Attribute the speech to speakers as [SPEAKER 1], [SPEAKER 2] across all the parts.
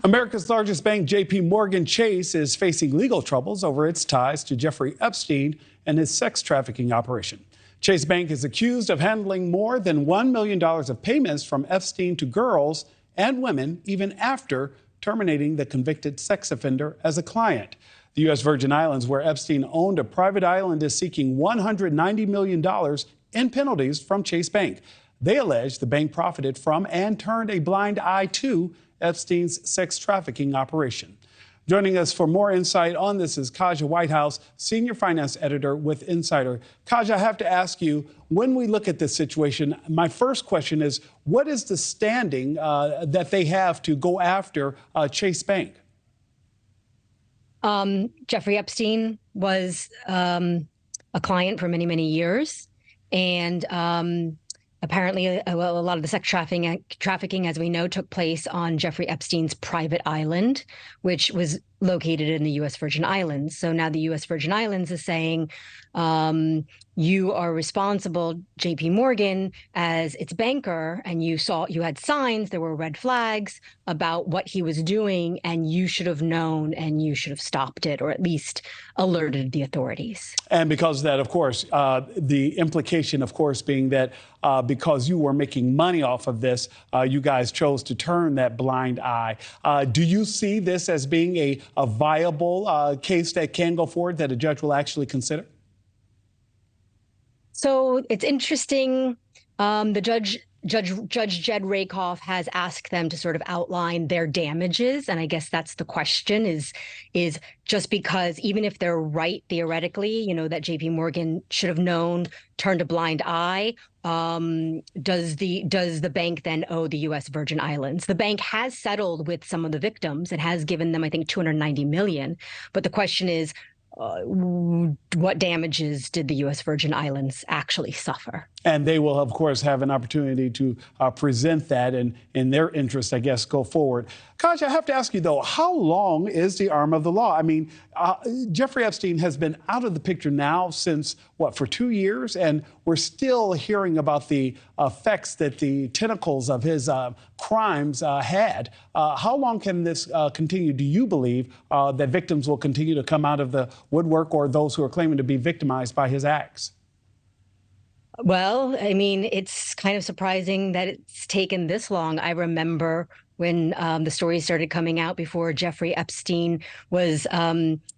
[SPEAKER 1] America's largest bank, JPMorgan Chase, is facing legal troubles over its ties to Jeffrey Epstein and his sex trafficking operation. Chase Bank is accused of handling more than $1 million of payments from Epstein to girls and women, even after terminating the convicted sex offender as a client. The U.S. Virgin Islands, where Epstein owned a private island, is seeking $190 million in penalties from Chase Bank. They allege the bank profited from and turned a blind eye to Epstein's sex trafficking operation. Joining us for more insight on this is Kaja Whitehouse, senior finance editor with Insider. Kaja, I have to ask you, when we look at this situation, my first question is, what is the standing that they have to go after Chase Bank?
[SPEAKER 2] Jeffrey Epstein was a client for many, many years. And apparently, a lot of the sex trafficking, as we know, took place on Jeffrey Epstein's private island, which was located in the U.S. Virgin Islands. So now the U.S. Virgin Islands is saying, you are responsible, JPMorgan, as its banker, and you had signs, there were red flags about what he was doing, and you should have known and you should have stopped it, or at least alerted the authorities. And because of that, of course, the implication, of course, being that because you were making money off of this, you guys chose to turn that blind eye. Do you see this as being a viable case that can go forward, that a judge will actually consider? So it's interesting. The Judge Jed Rakoff has asked them to sort of outline their damages. And I guess that's the question is just because even if they're right, theoretically, that JPMorgan should have known, turned a blind eye, does the bank then owe the U.S. Virgin Islands? The bank has settled with some of the victims. It has given them, I think, $290 million. But the question is, what damages did the U.S. Virgin Islands actually suffer? And they will, of course, have an opportunity to present that and, in their interest, I guess, go forward. Kaja, I have to ask you, though, how long is the arm of the law? I mean, Jeffrey Epstein has been out of the picture now since, for 2 years? And we're still hearing about the effects that the tentacles of his crimes had. How long can this continue? Do you believe that victims will continue to come out of the woodwork, or those who are claiming to be victimized by his acts? Well, I mean, it's kind of surprising that it's taken this long. I remember when the stories started coming out before Jeffrey Epstein was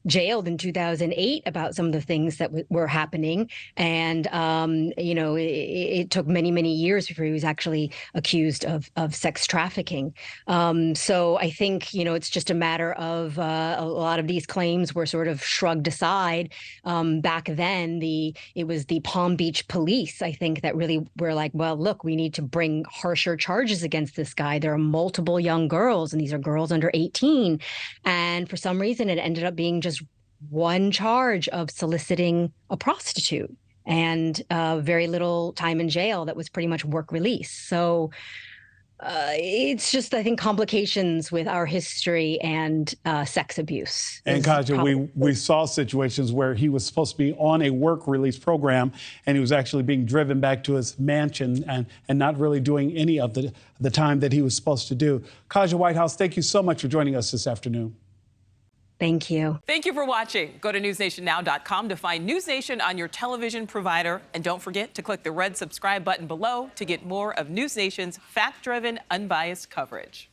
[SPEAKER 2] jailed in 2008 about some of the things that were happening. And, it took many, many years before he was actually accused of sex trafficking. So I think, it's just a matter of a lot of these claims were sort of shrugged aside. Back then, it was the Palm Beach police, I think, that really were like, well, look, we need to bring harsher charges against this guy. There are multiple young girls, and these are girls under 18. And for some reason, it ended up being just one charge of soliciting a prostitute and very little time in jail. That was pretty much work release. So it's just, I think, complications with our history and sex abuse. And Kaja, we saw situations where he was supposed to be on a work release program, and he was actually being driven back to his mansion and not really doing any of the time that he was supposed to do. Kaja Whitehouse, thank you so much for joining us this afternoon. Thank you.
[SPEAKER 3] Thank you for watching. Go to newsnationnow.com to find News Nation on your television provider. And don't forget to click the red subscribe button below to get more of News Nation's fact-driven, unbiased coverage.